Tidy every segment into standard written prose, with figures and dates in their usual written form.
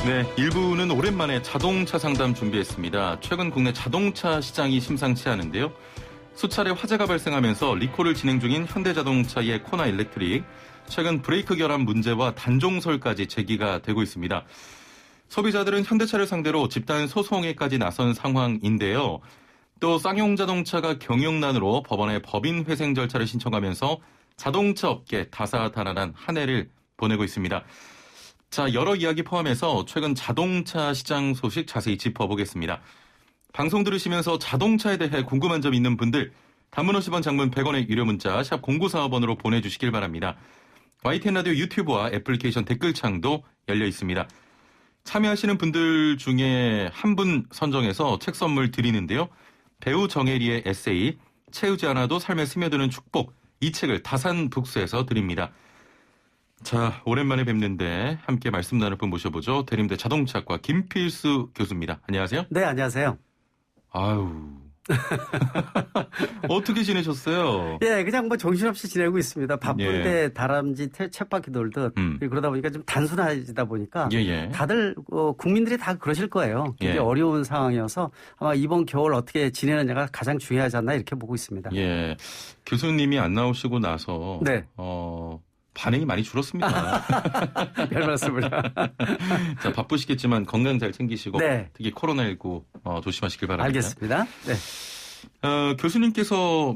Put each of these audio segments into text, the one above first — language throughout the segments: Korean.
네, 1부는 오랜만에 자동차 상담 준비했습니다. 최근 국내 자동차 시장이 심상치 않은데요. 수차례 화재가 발생하면서 리콜을 진행 중인 현대자동차의 코나 일렉트릭, 최근 브레이크 결함 문제와 단종설까지 제기가 되고 있습니다. 소비자들은 현대차를 상대로 집단 소송에까지 나선 상황인데요. 또 쌍용 자동차가 경영난으로 법원에 법인 회생 절차를 신청하면서 자동차 업계 다사다난한 한 해를 보내고 있습니다. 자, 여러 이야기 포함해서 최근 자동차 시장 소식 자세히 짚어보겠습니다. 방송 들으시면서 자동차에 대해 궁금한 점 있는 분들 단문 50원, 장문 100원의 유료 문자 샵 0945번으로 보내주시길 바랍니다. YTN 라디오 유튜브와 애플리케이션 댓글창도 열려 있습니다. 참여하시는 분들 중에 한 분 선정해서 책 선물 드리는데요. 배우 정혜리의 에세이 채우지 않아도 삶에 스며드는 축복, 이 책을 다산 북스에서 드립니다. 자, 오랜만에 뵙는데 함께 말씀 나눌 분 모셔보죠. 대림대 자동차과 김필수 교수입니다. 안녕하세요. 네, 안녕하세요. 아유. 어떻게 지내셨어요? 예, 그냥 뭐 정신없이 지내고 있습니다. 바쁜데 예. 다람쥐 쳇바퀴 돌듯 그러다 보니까 좀 단순해지다 보니까 다들 국민들이 다 그러실 거예요. 굉장히 어려운 상황이어서 아마 이번 겨울 어떻게 지내느냐가 가장 중요하지 않나 이렇게 보고 있습니다. 예, 교수님이 안 나오시고 나서 네. 반응이 많이 줄었습니다. 별 말씀을. 자, 바쁘시겠지만 건강 잘 챙기시고 네. 특히 코로나19 조심하시길 바랍니다. 알겠습니다. 네. 교수님께서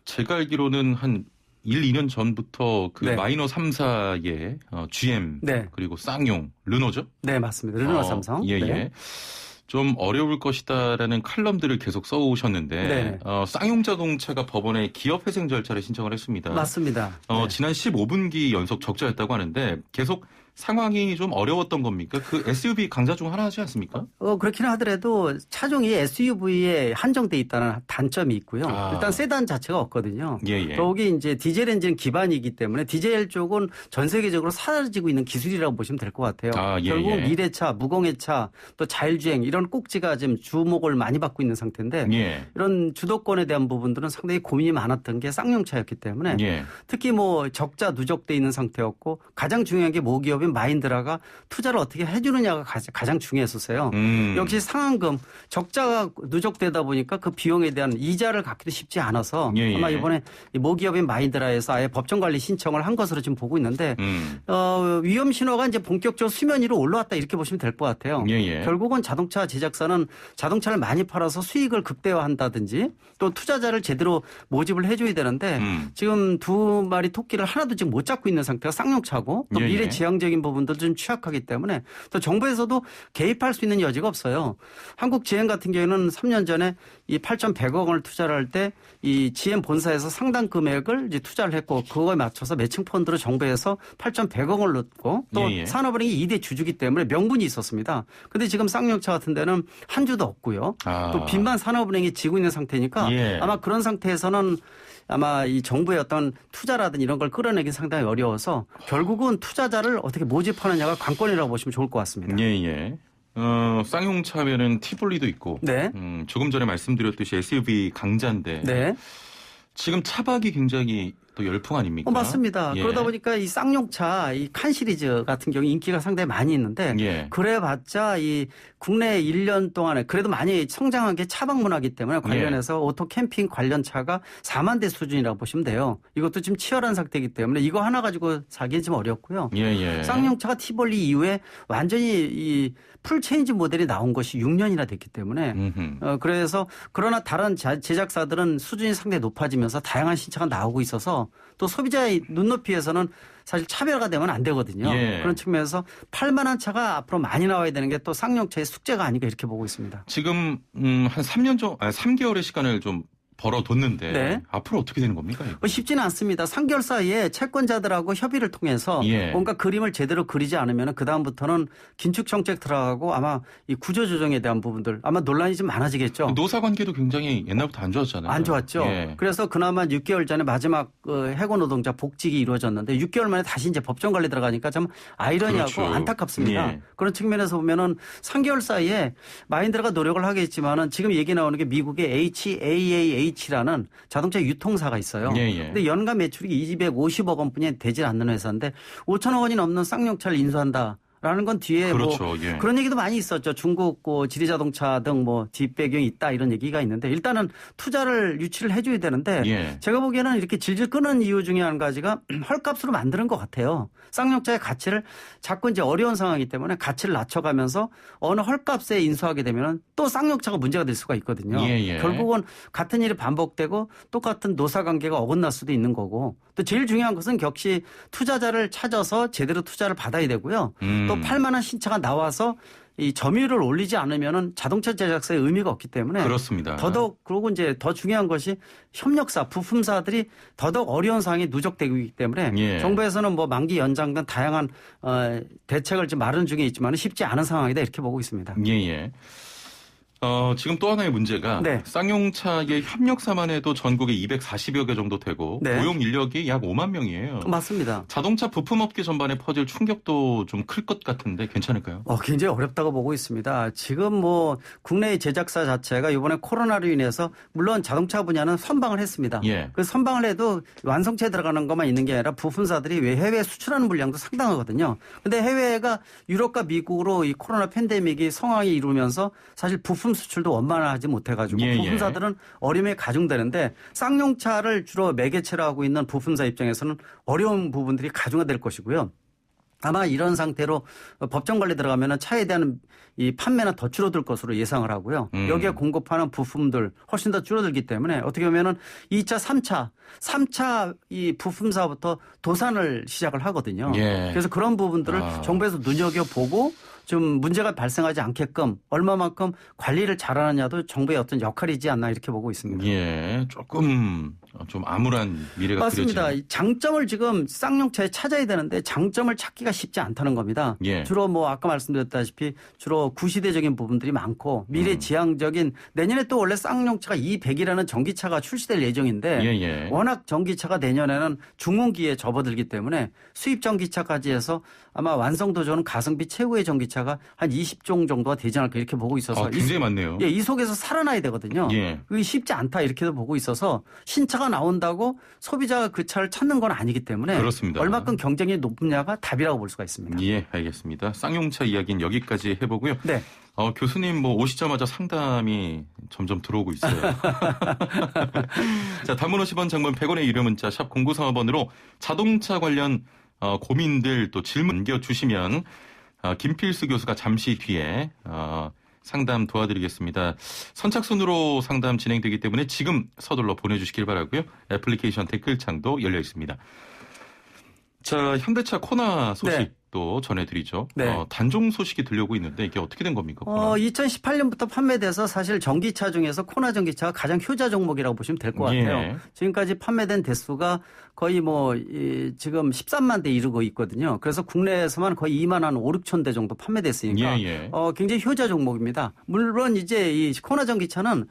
제가 알기로는 한 1, 2년 전부터 그 네. 마이너 3사의 GM 네. 그리고 쌍용, 르노죠? 네, 맞습니다. 르노 삼성. 예, 네. 예. 좀 어려울 것이다라는 칼럼들을 계속 써오셨는데 네. 쌍용 자동차가 법원에 기업 회생 절차를 신청을 했습니다. 맞습니다. 네. 지난 15분기 연속 적자였다고 하는데 계속 상황이 좀 어려웠던 겁니까? 그 SUV 강자 중 하나지 않습니까? 그렇긴 하더라도 차종이 SUV에 한정돼 있다는 단점이 있고요. 일단 세단 자체가 없거든요. 더욱이 이제 디젤 엔진 기반이기 때문에 디젤 쪽은 전 세계적으로 사라지고 있는 기술이라고 보시면 될 것 같아요. 결국 미래차, 무공해차, 또 자율주행 이런 꼭지가 지금 주목을 많이 받고 있는 상태인데 이런 주도권에 대한 부분들은 상당히 고민이 많았던 게 쌍용차였기 때문에 특히 뭐 적자 누적돼 있는 상태였고 가장 중요한 게 모기업인 마인드라가 투자를 어떻게 해주느냐가 가장 중요했었어요. 역시 상한금 적자가 누적되다 보니까 그 비용에 대한 이자를 갚기도 쉽지 않아서 아마 이번에 모기업인 마인드라에서 아예 법정관리 신청을 한 것으로 지금 보고 있는데 위험 신호가 이제 본격적으로 수면 위로 올라왔다 이렇게 보시면 될 것 같아요. 결국은 자동차 제작사는 자동차를 많이 팔아서 수익을 극대화한다든지 또 투자자를 제대로 모집을 해줘야 되는데 지금 두 마리 토끼를 하나도 지금 못 잡고 있는 상태가 쌍용차고 또 미래지향적인 부분도 좀 취약하기 때문에 또 정부에서도 개입할 수 있는 여지가 없어요. 한국GM 같은 경우에는 3년 전에 이 8,100억 원을 투자를 할 때 이 GM 본사에서 상당 금액을 이제 투자를 했고 그거에 맞춰서 매칭 펀드로 정부에서 8,100억 원을 넣고 또 산업은행이 2대 주주기 때문에 명분이 있었습니다. 그런데 지금 쌍용차 같은 데는 한 주도 없고요. 또 빚만 산업은행이 지고 있는 상태니까 아마 그런 상태에서는 아마 이 정부의 어떤 투자라든지 이런 걸 끌어내기 상당히 어려워서 결국은 투자자를 어떻게 모집하느냐가 관건이라고 보시면 좋을 것 같습니다. 쌍용차면은 티볼리도 있고 조금 전에 말씀드렸듯이 SUV 강자인데 지금 차박이 굉장히 또 열풍 아닙니까? 맞습니다. 그러다 보니까 이 쌍용차 이 칸 시리즈 같은 경우 인기가 상당히 많이 있는데 그래봤자 이 국내 1년 동안에 그래도 많이 성장한 게 차박 문화이기 때문에 관련해서 오토 캠핑 관련 차가 4만 대 수준이라고 보시면 돼요. 이것도 지금 치열한 상태이기 때문에 이거 하나 가지고 사기는 좀 어렵고요. 쌍용차가 티볼리 이후에 완전히 이 풀체인지 모델이 나온 것이 6년이나 됐기 때문에 그래서 그러나 다른 제작사들은 수준이 상당히 높아지면서 다양한 신차가 나오고 있어서 또 소비자의 눈높이에서는 사실 차별화가 되면 안 되거든요. 그런 측면에서 팔만한 차가 앞으로 많이 나와야 되는 게 또 쌍용차의 숙제가 아닌가 이렇게 보고 있습니다. 지금 한 3개월의 시간을 좀 벌어뒀는데 앞으로 어떻게 되는 겁니까? 쉽지는 않습니다. 3개월 사이에 채권자들하고 협의를 통해서 뭔가 그림을 제대로 그리지 않으면 그다음부터는 긴축 정책 들어가고 아마 이 구조조정에 대한 부분들 아마 논란이 좀 많아지겠죠. 노사관계도 굉장히 옛날부터 안 좋았잖아요. 안 좋았죠. 그래서 그나마 6개월 전에 마지막 해고 노동자 복직이 이루어졌는데 6개월 만에 다시 이제 법정 관리 들어가니까 좀 아이러니하고 안타깝습니다. 그런 측면에서 보면은 3개월 사이에 마인드라가 노력을 하겠지만은 지금 얘기 나오는 게 미국의 HAAH라는 자동차 유통사가 있어요. 근데 연간 매출이 250억 원뿐이 되질 않는 회사인데 5천억 원이 넘는 쌍용차를 인수한다. 라는 건 뒤에 그렇죠. 뭐 예. 그런 얘기도 많이 있었죠. 중국 지리자동차 등 뭐 뒷배경이 있다 이런 얘기가 있는데 일단은 투자를 유치를 해줘야 되는데 예. 제가 보기에는 이렇게 질질 끄는 이유 중에 한 가지가 헐값으로 만드는 것 같아요. 쌍용차의 가치를 자꾸 이제 어려운 상황이기 때문에 가치를 낮춰가면서 어느 헐값에 인수하게 되면 또 쌍용차가 문제가 될 수가 있거든요. 예. 결국은 같은 일이 반복되고 똑같은 노사관계가 어긋날 수도 있는 거고 또 제일 중요한 것은 역시 투자자를 찾아서 제대로 투자를 받아야 되고요. 또 팔만한 신차가 나와서 이 점유율을 올리지 않으면은 자동차 제작사의 의미가 없기 때문에 그렇습니다. 더더욱 그리고 이제 더 중요한 것이 협력사, 부품사들이 더더욱 어려운 상황이 누적되고 있기 때문에 예. 정부에서는 뭐 만기 연장 등 다양한 대책을 지금 마련 중에 있지만 쉽지 않은 상황이다 이렇게 보고 있습니다. 예. 지금 또 하나의 문제가 네. 쌍용차의 협력사만 해도 전국에 240여 개 정도 되고 네. 고용 인력이 약 5만 명이에요. 맞습니다. 자동차 부품업계 전반에 퍼질 충격도 좀 클 것 같은데 괜찮을까요? 굉장히 어렵다고 보고 있습니다. 지금 뭐 국내의 제작사 자체가 이번에 코로나로 인해서 물론 자동차 분야는 선방을 했습니다. 예. 그 선방을 해도 완성체에 들어가는 것만 있는 게 아니라 부품사들이 해외에 수출하는 물량도 상당하거든요. 근데 해외가 유럽과 미국으로 이 코로나 팬데믹이 상황이 이루면서 사실 부품 수출도 원만하지 못해가지고 부품사들은 어려움에 가중되는데 쌍용차를 주로 매개체로 하고 있는 부품사 입장에서는 어려운 부분들이 가중화될 것이고요. 아마 이런 상태로 법정 관리 들어가면 차에 대한 이 판매는 더 줄어들 것으로 예상을 하고요. 여기에 공급하는 부품들 훨씬 더 줄어들기 때문에 어떻게 보면은 2차, 3차 이 부품사부터 도산을 시작을 하거든요. 예. 그래서 그런 부분들을 정부에서 눈여겨보고 좀 문제가 발생하지 않게끔 얼마만큼 관리를 잘하느냐도 정부의 어떤 역할이지 않나 이렇게 보고 있습니다. 예, 조금 좀 암울한 미래가 맞습니다. 그려지네요. 장점을 지금 쌍용차에 찾아야 되는데 장점을 찾기가 쉽지 않다는 겁니다. 예. 주로 뭐 아까 말씀드렸다시피 주로 구시대적인 부분들이 많고 미래지향적인 내년에 또 원래 쌍용차가 E100이라는 전기차가 출시될 예정인데 워낙 전기차가 내년에는 중흥기에 접어들기 때문에 수입 전기차까지 해서 아마 완성도 좋은 가성비 최고의 전기차가 한 20종 정도가 되지 않을까 이렇게 보고 있어서 굉장히 많네요. 이 속에서 살아나야 되거든요. 그게 쉽지 않다 이렇게도 보고 있어서 신차가 나온다고 소비자가 그 차를 찾는 건 아니기 때문에 그렇습니다. 얼마큼 경쟁이 높느냐가 답이라고 볼 수가 있습니다. 예, 알겠습니다. 쌍용차 이야기는 여기까지 해보고요. 네. 교수님 뭐 오시자마자 상담이 점점 들어오고 있어요. 자, 단문 50원, 장문 100원의 유료 문자 샵 0935번으로 자동차 관련 고민들 또 질문 남겨주시면 김필수 교수가 잠시 뒤에 상담 도와드리겠습니다. 선착순으로 상담 진행되기 때문에 지금 서둘러 보내주시길 바라고요. 애플리케이션 댓글창도 열려 있습니다. 자, 현대차 코나 소식도 전해드리죠. 단종 소식이 들려오고 있는데 이게 어떻게 된 겁니까? 2018년부터 판매돼서 사실 전기차 중에서 코나 전기차가 가장 효자 종목이라고 보시면 될 것 같아요. 지금까지 판매된 대수가 거의 지금 13만 대 이르고 있거든요. 그래서 국내에서만 거의 2만 한 5, 6천 대 정도 판매됐으니까 굉장히 효자 종목입니다. 물론 이제 이 코나 전기차는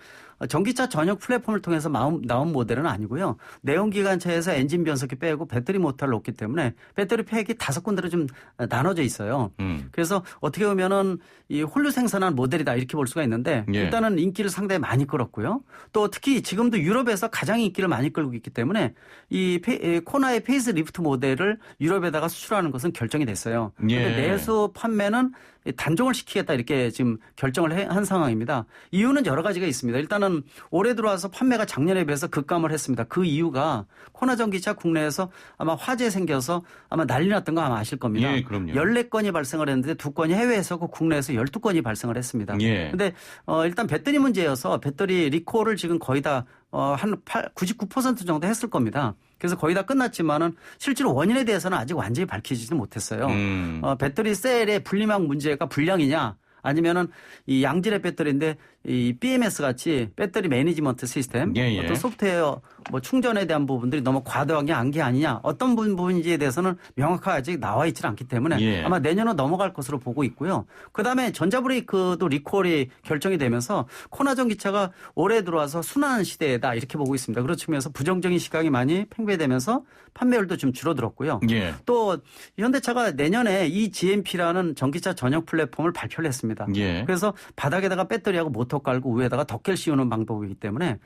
전기차 전용 플랫폼을 통해서 나온 모델은 아니고요. 내연기관차에서 엔진 변속기 빼고 배터리 모터를 놓기 때문에 배터리 팩이 5군데로 좀 나눠져 있어요. 그래서 어떻게 보면은 이 홀로 생산한 모델이다 이렇게 볼 수가 있는데 일단은 인기를 상당히 많이 끌었고요. 또 특히 지금도 유럽에서 가장 인기를 많이 끌고 있기 때문에 이 코나의 페이스 리프트 모델을 유럽에다가 수출하는 것은 결정이 됐어요. 그런데 내수 판매는 단종을 시키겠다 이렇게 지금 결정을 한 상황입니다. 이유는 여러 가지가 있습니다. 일단은 올해 들어와서 판매가 작년에 비해서 급감을 했습니다. 그 이유가 코나 전기차 국내에서 아마 화재 생겨서 아마 난리 났던 거 아마 아실 겁니다. 그럼요. 14건이 발생을 했는데 2건이 해외에서 국내에서 12건이 발생을 했습니다. 그런데 일단 배터리 문제여서 배터리 리콜을 지금 거의 다 한 99% 정도 했을 겁니다. 그래서 거의 다 끝났지만은 실제로 원인에 대해서는 아직 완전히 밝혀지지는 못했어요. 배터리 셀의 분리막 문제가 불량이냐 아니면은 이 양질의 배터리인데 이 BMS 같이 배터리 매니지먼트 시스템 어떤 소프트웨어 뭐 충전에 대한 부분들이 너무 과도하게 한 게 아니냐 어떤 부분인지에 대해서는 명확하게 아직 나와 있지는 않기 때문에 아마 내년은 넘어갈 것으로 보고 있고요. 그다음에 전자브레이크도 리콜이 결정이 되면서 코나 전기차가 올해 들어와서 순환 시대다 이렇게 보고 있습니다. 그렇죠. 면서 부정적인 시각이 많이 팽배되면서 판매율도 좀 줄어들었고요. 또 현대차가 내년에 eGMP라는 전기차 전용 플랫폼을 발표를 했습니다. 그래서 바닥에다가 배터리하고 모터 깔고 위에다가 덮개를 씌우는 방법이기 때문에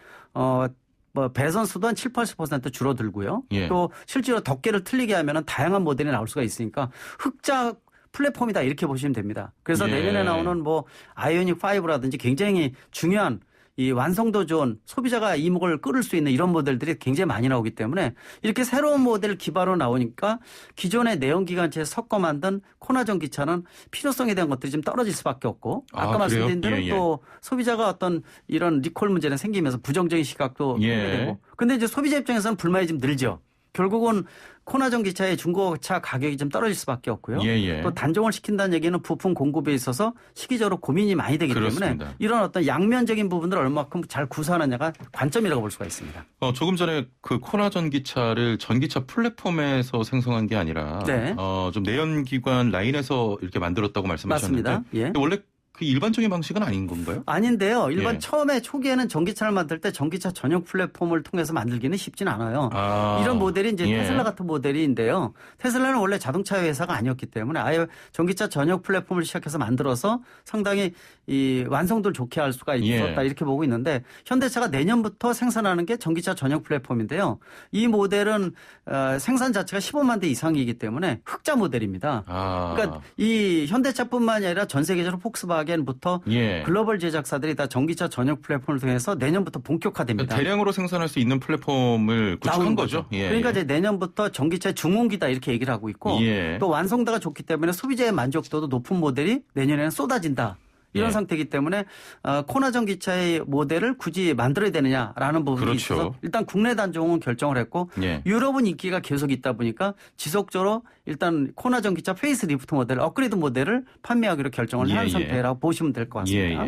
배선 수도 한 7, 80% 줄어들고요. 또 실제로 덮개를 틀리게 하면은 다양한 모델이 나올 수가 있으니까 흑자 플랫폼이다 이렇게 보시면 됩니다. 그래서 내년에 나오는 뭐 아이오닉 5라든지 굉장히 중요한 이 완성도 좋은 소비자가 이목을 끌을 수 있는 이런 모델들이 굉장히 많이 나오기 때문에 이렇게 새로운 모델 기반으로 나오니까 기존의 내연기관차에 섞어 만든 코나 전기차는 필요성에 대한 것들이 좀 떨어질 수밖에 없고 아까 말씀드린 대로 또 소비자가 어떤 이런 리콜 문제는 생기면서 부정적인 시각도 생기고 근데 이제 소비자 입장에서는 불만이 좀 늘죠. 결국은 코나 전기차의 중고차 가격이 좀 떨어질 수밖에 없고요. 또 단종을 시킨다는 얘기는 부품 공급에 있어서 시기적으로 고민이 많이 되기 때문에 이런 어떤 양면적인 부분들을 얼마큼 잘 구사하느냐가 관점이라고 볼 수가 있습니다. 조금 전에 그 코나 전기차를 전기차 플랫폼에서 생성한 게 아니라 좀 내연기관 라인에서 이렇게 만들었다고 말씀하셨는데 맞습니다. 원래 그 일반적인 방식은 아닌 건가요? 아닌데요. 처음에 초기에는 전기차를 만들 때 전기차 전용 플랫폼을 통해서 만들기는 쉽지는 않아요. 이런 모델이 이제 테슬라 같은 모델인데요. 테슬라는 원래 자동차 회사가 아니었기 때문에 아예 전기차 전용 플랫폼을 시작해서 만들어서 상당히 이 완성도를 좋게 할 수가 있었다 이렇게 보고 있는데 현대차가 내년부터 생산하는 게 전기차 전용 플랫폼인데요. 이 모델은 생산 자체가 15만 대 이상이기 때문에 흑자 모델입니다. 그러니까 이 현대차뿐만이 아니라 전 세계적으로 폭스바겐부터 글로벌 제작사들이 다 전기차 전용 플랫폼을 통해서 내년부터 본격화됩니다. 그러니까 대량으로 생산할 수 있는 플랫폼을 구축한 거죠. 그러니까 이제 내년부터 전기차 중흥기다 이렇게 얘기를 하고 있고 또 완성도가 좋기 때문에 소비자의 만족도도 높은 모델이 내년에는 쏟아진다. 이런 상태이기 때문에 코나 전기차의 모델을 굳이 만들어야 되느냐라는 부분이 있어서 일단 국내 단종은 결정을 했고 유럽은 인기가 계속 있다 보니까 지속적으로 일단 코나 전기차 페이스리프트 모델, 업그레이드 모델을 판매하기로 결정을 한 상태라고 보시면 될 것 같습니다.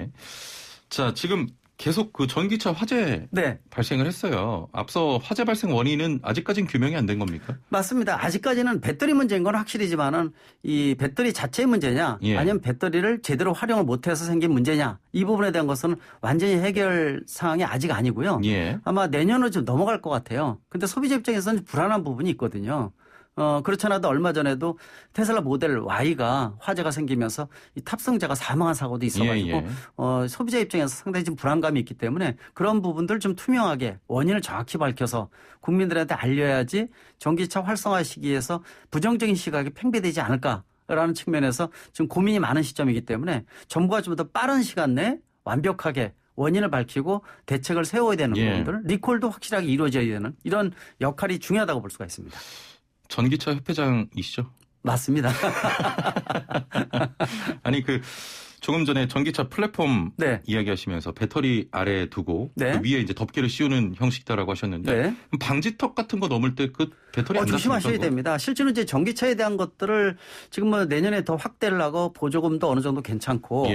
자, 지금 계속 그 전기차 화재 발생을 했어요. 앞서 화재 발생 원인은 아직까지는 규명이 안 된 겁니까? 맞습니다. 아직까지는 배터리 문제인 건 확실히지만은 이 배터리 자체의 문제냐 아니면 배터리를 제대로 활용을 못해서 생긴 문제냐 이 부분에 대한 것은 완전히 해결 사항이 아직 아니고요. 아마 내년으로 좀 넘어갈 것 같아요. 근데 소비자 입장에서는 불안한 부분이 있거든요. 그렇지 않아도 얼마 전에도 테슬라 모델 Y가 화재가 생기면서 이 탑승자가 사망한 사고도 있어가지고 소비자 입장에서 상당히 좀 불안감이 있기 때문에 그런 부분들 좀 투명하게 원인을 정확히 밝혀서 국민들한테 알려야지 전기차 활성화 시기에서 부정적인 시각이 팽배되지 않을까라는 측면에서 지금 고민이 많은 시점이기 때문에 정부가 좀 더 빠른 시간 내에 완벽하게 원인을 밝히고 대책을 세워야 되는 부분들 리콜도 확실하게 이루어져야 되는 이런 역할이 중요하다고 볼 수가 있습니다. 전기차 협회장이시죠? 맞습니다. 아니 조금 전에 전기차 플랫폼 이야기하시면서 배터리 아래에 두고 그 위에 이제 덮개를 씌우는 형식이다라고 하셨는데 방지턱 같은 거 넘을 때 그 배터리 안 조심하셔야 됩니다. 실제로 이제 전기차에 대한 것들을 지금 뭐 내년에 더 확대를 하고 보조금도 어느 정도 괜찮고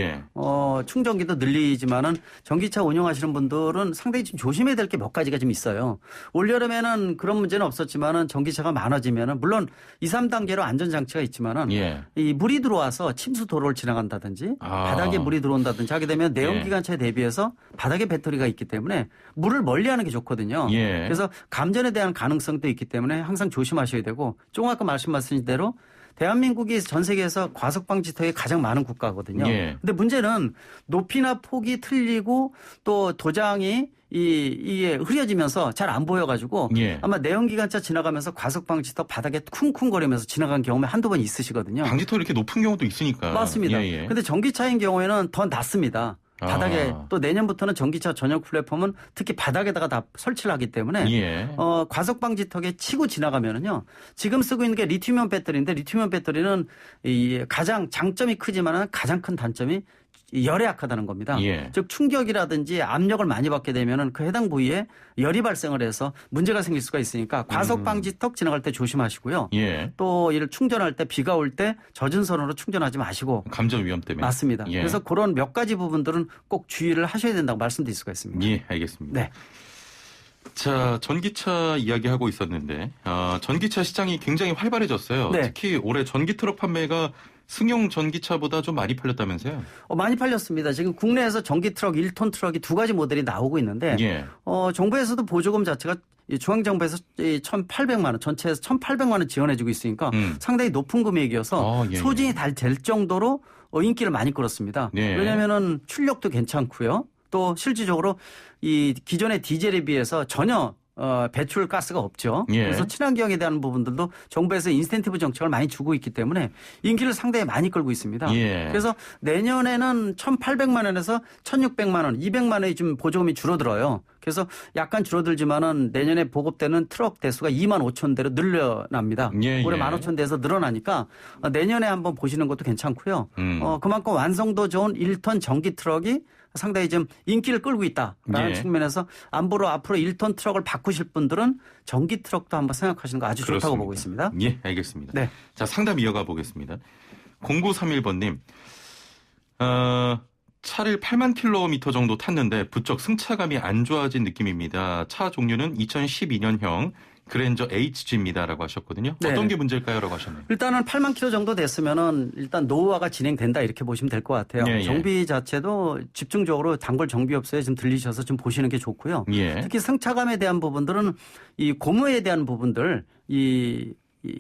충전기도 늘리지만은 전기차 운영하시는 분들은 상당히 좀 조심해야 될 게 몇 가지가 좀 있어요. 올여름에는 그런 문제는 없었지만은 전기차가 많아지면은 물론 2, 3단계로 안전장치가 있지만은 이 물이 들어와서 침수 도로를 지나간다든지 바닥에 물이 들어온다든지 하게 되면 내연기관차에 대비해서 바닥에 배터리가 있기 때문에 물을 멀리하는 게 좋거든요. 그래서 감전에 대한 가능성도 있기 때문에 항상 조심하셔야 되고 조금 아까 말씀하신 대로 대한민국이 전 세계에서 과속 방지턱이 가장 많은 국가거든요. 근데 문제는 높이나 폭이 틀리고 또 도장이 이게 흐려지면서 잘 안 보여가지고 아마 내연기관차 지나가면서 과속 방지턱 바닥에 쿵쿵거리면서 지나간 경험이 한두 번 있으시거든요. 방지턱 이렇게 높은 경우도 있으니까. 맞습니다. 근데 전기차인 경우에는 더 낮습니다. 바닥에 또 내년부터는 전기차 전용 플랫폼은 특히 바닥에다가 다 설치를 하기 때문에 과속 방지턱에 치고 지나가면은요. 지금 쓰고 있는 게 리튬이온 배터리인데 리튬이온 배터리는 이 가장 장점이 크지만은 가장 큰 단점이 열에 약하다는 겁니다. 즉 충격이라든지 압력을 많이 받게 되면은 그 해당 부위에 열이 발생을 해서 문제가 생길 수가 있으니까 과속 방지턱 지나갈 때 조심하시고요. 또 이를 충전할 때 비가 올 때 젖은 선으로 충전하지 마시고. 감전 위험 때문에. 맞습니다. 그래서 그런 몇 가지 부분들은 꼭 주의를 하셔야 된다고 말씀드릴 수가 있습니다. 알겠습니다. 자, 전기차 이야기하고 있었는데 전기차 시장이 굉장히 활발해졌어요. 특히 올해 전기 트럭 판매가 승용 전기차보다 좀 많이 팔렸다면서요? 많이 팔렸습니다. 지금 국내에서 전기 트럭 1톤 트럭이 두 가지 모델이 나오고 있는데 정부에서도 보조금 자체가 중앙정부에서 1,800만 원 전체에서 1,800만 원 지원해주고 있으니까 상당히 높은 금액이어서 소진이 될 정도로 인기를 많이 끌었습니다. 왜냐하면은 출력도 괜찮고요. 또 실질적으로 이 기존의 디젤에 비해서 전혀 배출 가스가 없죠. 예. 그래서 친환경에 대한 부분들도 정부에서 인센티브 정책을 많이 주고 있기 때문에 인기를 상당히 많이 끌고 있습니다. 예. 그래서 내년에는 1,800만 원에서 1,600만 원, 200만 원이 좀 보조금이 줄어들어요. 그래서 약간 줄어들지만은 내년에 보급되는 트럭 대수가 2만 5천 대로 늘어납니다. 예, 올해 예. 1만 5천 대에서 늘어나니까 내년에 한번 보시는 것도 괜찮고요. 그만큼 완성도 좋은 1톤 전기 트럭이 상당히 좀 인기를 끌고 있다라는 예. 측면에서 앞으로 1톤 트럭을 바꾸실 분들은 전기 트럭도 한번 생각하시는 거 아주 그렇습니다. 좋다고 보고 있습니다. 예, 알겠습니다. 네. 자, 상담 이어가 보겠습니다. 0931번님. 차를 8만 킬로미터 정도 탔는데 부쩍 승차감이 안 좋아진 느낌입니다. 차 종류는 2012년형 그랜저 HG입니다라고 하셨거든요. 네. 어떤 게 문제일까요? 라고 하셨네요. 일단은 8만 킬로 정도 됐으면은 일단 노후화가 진행된다 이렇게 보시면 될 것 같아요. 예, 예. 정비 자체도 집중적으로 단골 정비업소에 좀 들리셔서 좀 보시는 게 좋고요. 예. 특히 승차감에 대한 부분들은 이 고무에 대한 부분들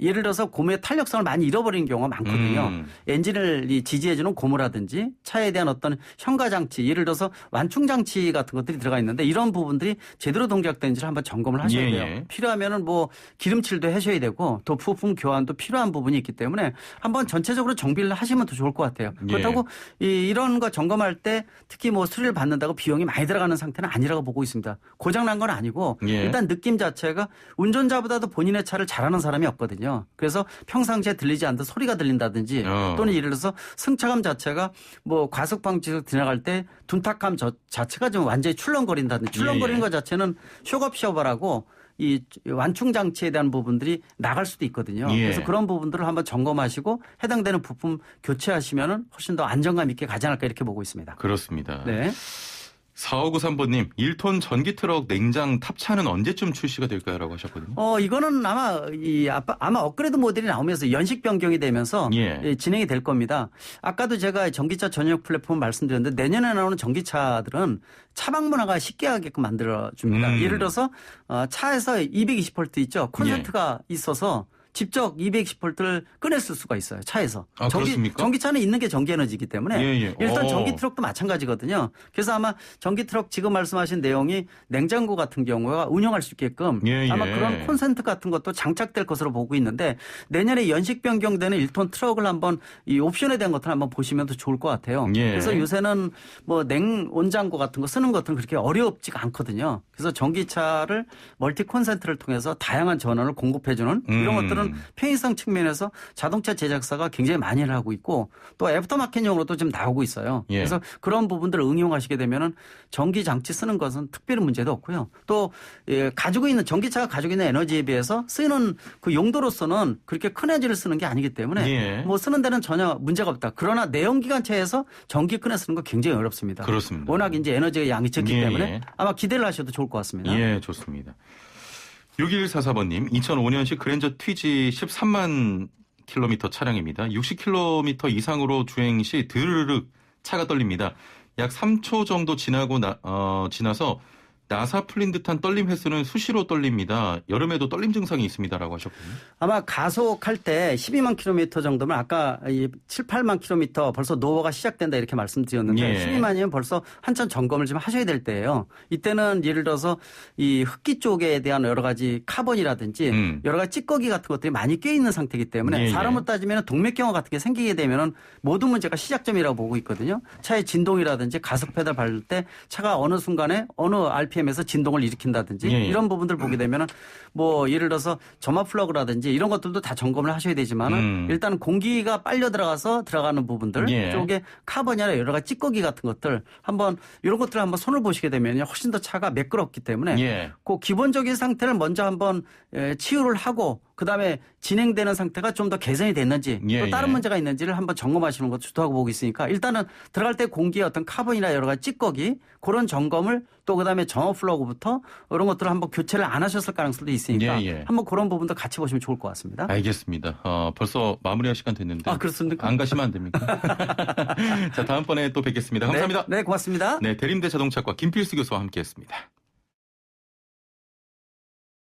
예를 들어서 고무의 탄력성을 많이 잃어버리는 경우가 많거든요. 엔진을 지지해주는 고무라든지 차에 대한 어떤 현가장치, 예를 들어서 완충장치 같은 것들이 들어가 있는데 이런 부분들이 제대로 동작되는지를 한번 점검을 하셔야 돼요. 예. 필요하면은 뭐 기름칠도 하셔야 되고 또 부품 교환도 필요한 부분이 있기 때문에 한번 전체적으로 정비를 하시면 더 좋을 것 같아요. 그렇다고 이런 거 점검할 때 특히 뭐 수리를 받는다고 비용이 많이 들어가는 상태는 아니라고 보고 있습니다. 고장난 건 아니고 일단 느낌 자체가 운전자보다도 본인의 차를 잘하는 사람이 없거든요. 그래서 평상시에 들리지 않던 소리가 들린다든지 또는 예를 들어서 승차감 자체가 뭐 과속 방지턱 지나갈 때 둔탁감 자체가 좀 완전히 출렁거린다든지 출렁거리는 것 자체는 쇼업쇼버라고 이 완충 장치에 대한 부분들이 나갈 수도 있거든요. 그래서 그런 부분들을 한번 점검하시고 해당되는 부품 교체하시면은 훨씬 더 안정감 있게 가지 않을까 이렇게 보고 있습니다. 그렇습니다. 네. 4593번님, 1톤 전기 트럭 냉장 탑차는 언제쯤 출시가 될까요? 라고 하셨거든요. 이거는 아마 업그레이드 모델이 나오면서 연식 변경이 되면서 진행이 될 겁니다. 아까도 제가 전기차 전용 플랫폼 말씀드렸는데 내년에 나오는 전기차들은 차박 문화가 쉽게 하게끔 만들어줍니다. 예를 들어서 차에서 220V 있죠. 콘센트가 있어서 직접 220V를 꺼냈을 수가 있어요. 차에서. 그렇습니까? 전기차는 있는 게 전기에너지이기 때문에 일단 전기 트럭도 마찬가지거든요. 그래서 아마 전기 트럭 지금 말씀하신 내용이 냉장고 같은 경우가 운영할 수 있게끔 아마 그런 콘센트 같은 것도 장착될 것으로 보고 있는데 내년에 연식 변경되는 1톤 트럭을 한번 이 옵션에 대한 것들 한번 보시면 더 좋을 것 같아요. 그래서 요새는 뭐 냉온장고 같은 거 쓰는 것들은 그렇게 어렵지가 않거든요. 그래서 전기차를 멀티 콘센트를 통해서 다양한 전원을 공급해주는 이런 것들은 편의성 측면에서 자동차 제작사가 굉장히 많이 하고 있고 또 애프터마켓용으로도 좀 나오고 있어요. 그래서 그런 부분들을 응용하시게 되면은 전기 장치 쓰는 것은 특별히 문제도 없고요. 또 전기차가 가지고 있는 에너지에 비해서 쓰이는 그 용도로서는 그렇게 큰 에너지를 쓰는 게 아니기 때문에 뭐 쓰는 데는 전혀 문제가 없다. 그러나 내연기관차에서 전기 꺼내 쓰는 거 굉장히 어렵습니다. 그렇습니다. 워낙 이제 에너지가 양이 적기 때문에 아마 기대를 하셔도 좋을 것 같습니다. 예, 좋습니다. 6144번님, 2005년식 그랜저 TG 13만 킬로미터 차량입니다. 60킬로미터 이상으로 주행 시 드르륵 차가 떨립니다. 약 3초 정도 지나서 나사 풀린 듯한 떨림 횟수는 수시로 떨립니다. 여름에도 떨림 증상이 있습니다라고 하셨거든요. 아마 가속할 때 12만 킬로미터 정도면 아까 7, 8만 킬로미터 벌써 노후가 시작된다 이렇게 말씀드렸는데 12만이면 벌써 한참 점검을 좀 하셔야 될 때예요. 이때는 예를 들어서 이 흡기 쪽에 대한 여러 가지 카본이라든지 여러 가지 찌꺼기 같은 것들이 많이 껴 있는 상태이기 때문에 사람으로 따지면 동맥경화 같은 게 생기게 되면은 모든 문제가 시작점이라고 보고 있거든요. 차의 진동이라든지 가속 페달 밟을 때 차가 어느 순간에 어느 RPM에서 진동을 일으킨다든지 이런 부분들 보게 되면은 뭐 예를 들어서 점화 플러그라든지 이런 것들도 다 점검을 하셔야 되지만은 일단 공기가 빨려 들어가는 부분들 쪽에 카본이나 여러 가지 찌꺼기 같은 것들 한번 이런 것들을 한번 손을 보시게 되면요 훨씬 더 차가 매끄럽기 때문에 그 기본적인 상태를 먼저 한번 치유를 하고 그다음에 진행되는 상태가 좀 더 개선이 됐는지 또 다른 문제가 있는지를 한번 점검하시는 것도 좋다고 보고 있으니까 일단은 들어갈 때 공기의 어떤 카본이나 여러 가지 찌꺼기 그런 점검을 또 그다음에 점화 플러그부터 이런 것들을 한번 교체를 안 하셨을 가능성도 있으니까 한번 그런 부분도 같이 보시면 좋을 것 같습니다. 알겠습니다. 벌써 마무리할 시간 됐는데. 그렇습니까? 안 가시면 안 됩니까? 자, 다음번에 또 뵙겠습니다. 감사합니다. 네, 고맙습니다. 네, 대림대 자동차과 김필수 교수와 함께했습니다.